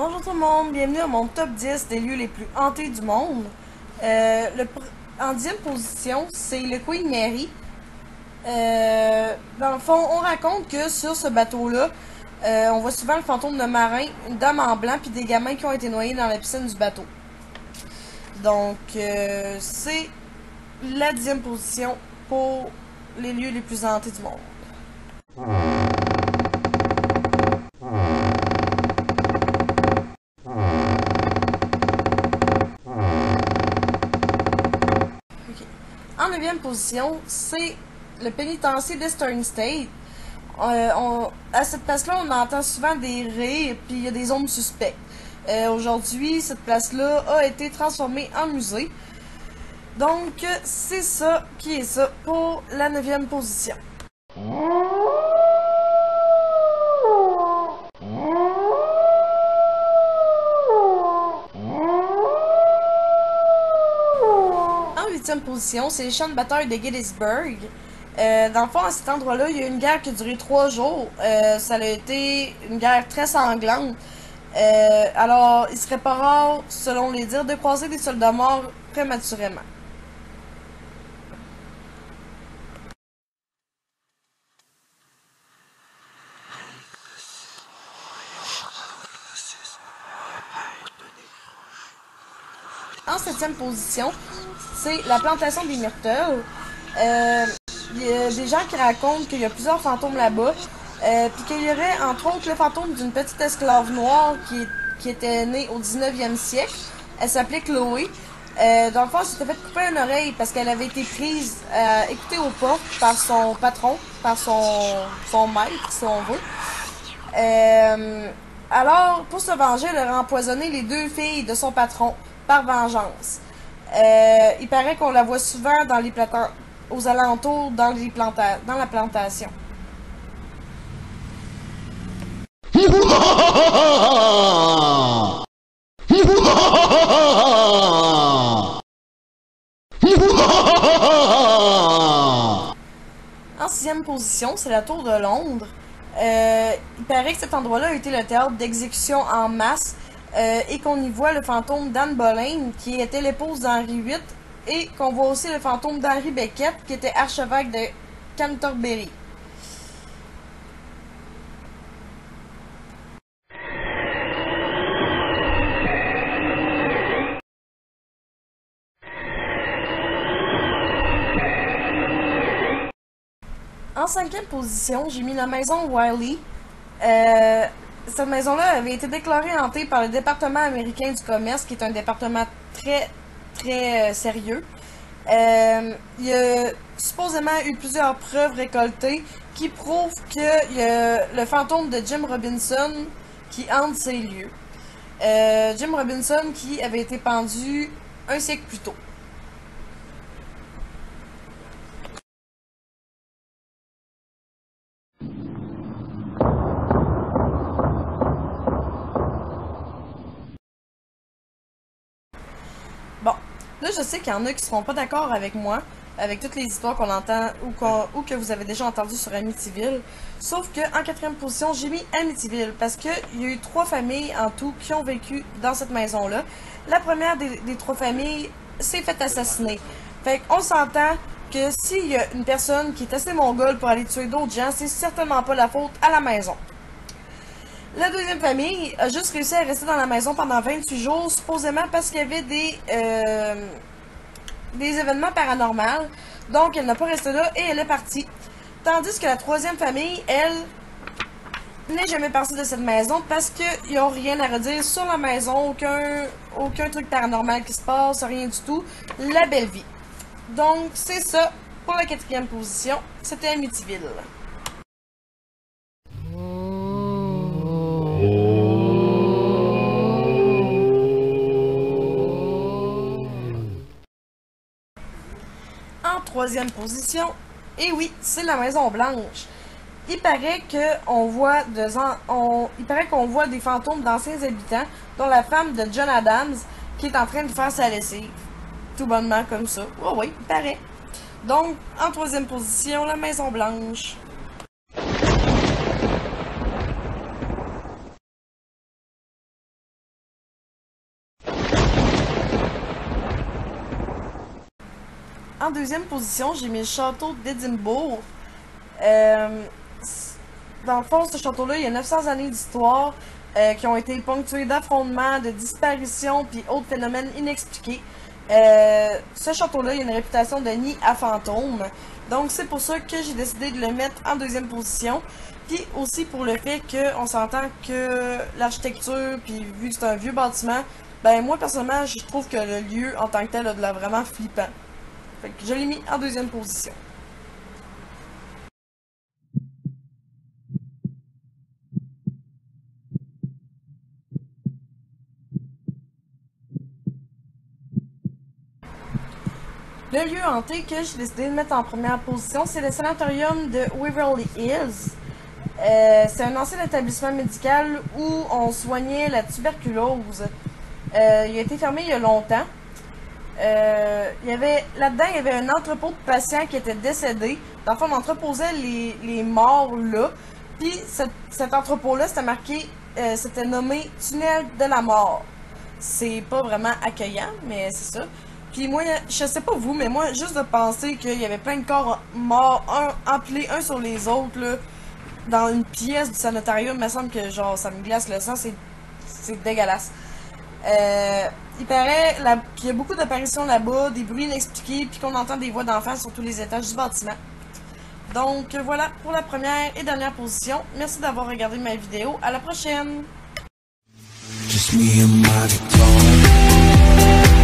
Bonjour tout le monde, bienvenue à mon top 10 des lieux les plus hantés du monde. En 10e position, c'est le Queen Mary. Dans le fond, on raconte que sur ce bateau-là, on voit souvent le fantôme de marin, une dame en blanc, puis des gamins qui ont été noyés dans la piscine du bateau. Donc, c'est la 10e position pour les lieux les plus hantés du monde. En 9e position, c'est le pénitencier d'Eastern State. À cette place-là, on entend souvent des rires, puis il y a des ondes suspectes. Aujourd'hui, cette place-là a été transformée en musée. Donc, c'est ça qui est ça pour la 9e position. En 8e position, c'est les champs de bataille de Gettysburg. Dans le fond, à cet endroit-là, il y a eu une guerre qui a duré 3 jours. Ça a été une guerre très sanglante. Alors, il serait pas rare, selon les dires, de croiser des soldats morts prématurément. En 7e position, c'est la plantation des myrtles. Il y a des gens qui racontent qu'il y a plusieurs fantômes là-bas, puis qu'il y aurait entre autres le fantôme d'une petite esclave noire qui était née au 19e siècle. Elle s'appelait Chloé. Dans le fond, elle s'était fait couper une oreille parce qu'elle avait été prise à écouter aux portes par son patron, par son maître, si on veut. Alors, pour se venger, elle aurait empoisonné les 2 filles de son patron par vengeance. Il paraît qu'on la voit souvent dans les aux alentours, dans la plantation. En 6e position, c'est la Tour de Londres. Il paraît que cet endroit-là a été le théâtre d'exécutions en masse et qu'on y voit le fantôme d'Anne Boleyn, qui était l'épouse d'Henri VIII, et qu'on voit aussi le fantôme d'Henri Becket, qui était archevêque de Canterbury. En 5e position, j'ai mis la maison Wiley. Cette maison-là avait été déclarée hantée par le département américain du commerce, qui est un département très sérieux. Il y a supposément eu plusieurs preuves récoltées qui prouvent qu'il y a le fantôme de Jim Robinson qui hante ces lieux. Jim Robinson qui avait été pendu un siècle plus tôt. Bon, là je sais qu'il y en a qui seront pas d'accord avec moi, avec toutes les histoires qu'on entend ou que vous avez déjà entendues sur Amityville. Sauf que en 4e position, j'ai mis Amityville parce qu'il y a eu 3 familles en tout qui ont vécu dans cette maison-là. La première des 3 familles s'est fait assassiner. Fait qu'on s'entend que s'il y a une personne qui est assez mongole pour aller tuer d'autres gens, c'est certainement pas la faute à la maison. La deuxième famille a juste réussi à rester dans la maison pendant 28 jours, supposément parce qu'il y avait des événements paranormaux. Donc, elle n'a pas resté là et elle est partie. Tandis que la troisième famille, elle, n'est jamais partie de cette maison parce qu'ils n'ont rien à redire sur la maison, aucun truc paranormal qui se passe, rien du tout. La belle vie. Donc, c'est ça pour la 4e position. C'était Amityville. En 3e position, et oui, c'est la Maison Blanche. Il paraît qu'on voit des fantômes d'anciens habitants, dont la femme de John Adams, qui est en train de faire sa lessive. Tout bonnement comme ça. Oh oui, il paraît. Donc, en 3e position, la Maison Blanche. en deuxième position, j'ai mis le château d'Édimbourg. Dans le fond, ce château-là, il y a 900 années d'histoire qui ont été ponctuées d'affrontements, de disparitions puis autres phénomènes inexpliqués. Ce château-là, il y a une réputation de nid à fantômes. Donc c'est pour ça que j'ai décidé de le mettre en deuxième position. Puis aussi pour le fait qu'on s'entend que l'architecture, puis vu que c'est un vieux bâtiment, ben moi personnellement, je trouve que le lieu en tant que tel a de l'air vraiment flippant. Fait que je l'ai mis en deuxième position. Le lieu hanté que j'ai décidé de mettre en première position, c'est le sanatorium de Waverly Hills. C'est un ancien établissement médical où on soignait la tuberculose. Il a été fermé il y a longtemps. Là-dedans, il y avait un entrepôt de patients qui étaient décédés. Dans le fond, on entreposait les morts là. Puis cet entrepôt-là, c'était marqué, c'était nommé tunnel de la mort. C'est pas vraiment accueillant, mais c'est ça. Puis moi, je sais pas vous, mais moi, juste de penser qu'il y avait plein de corps morts, empilés un sur les autres, là, dans une pièce du sanatorium, il me semble que genre ça me glace le sang, c'est dégueulasse. Il paraît qu'il y a beaucoup d'apparitions là-bas, des bruits inexpliqués, puis qu'on entend des voix d'enfants sur tous les étages du bâtiment. Donc voilà pour la première et dernière position. Merci d'avoir regardé ma vidéo. À la prochaine! Just me and my guitar.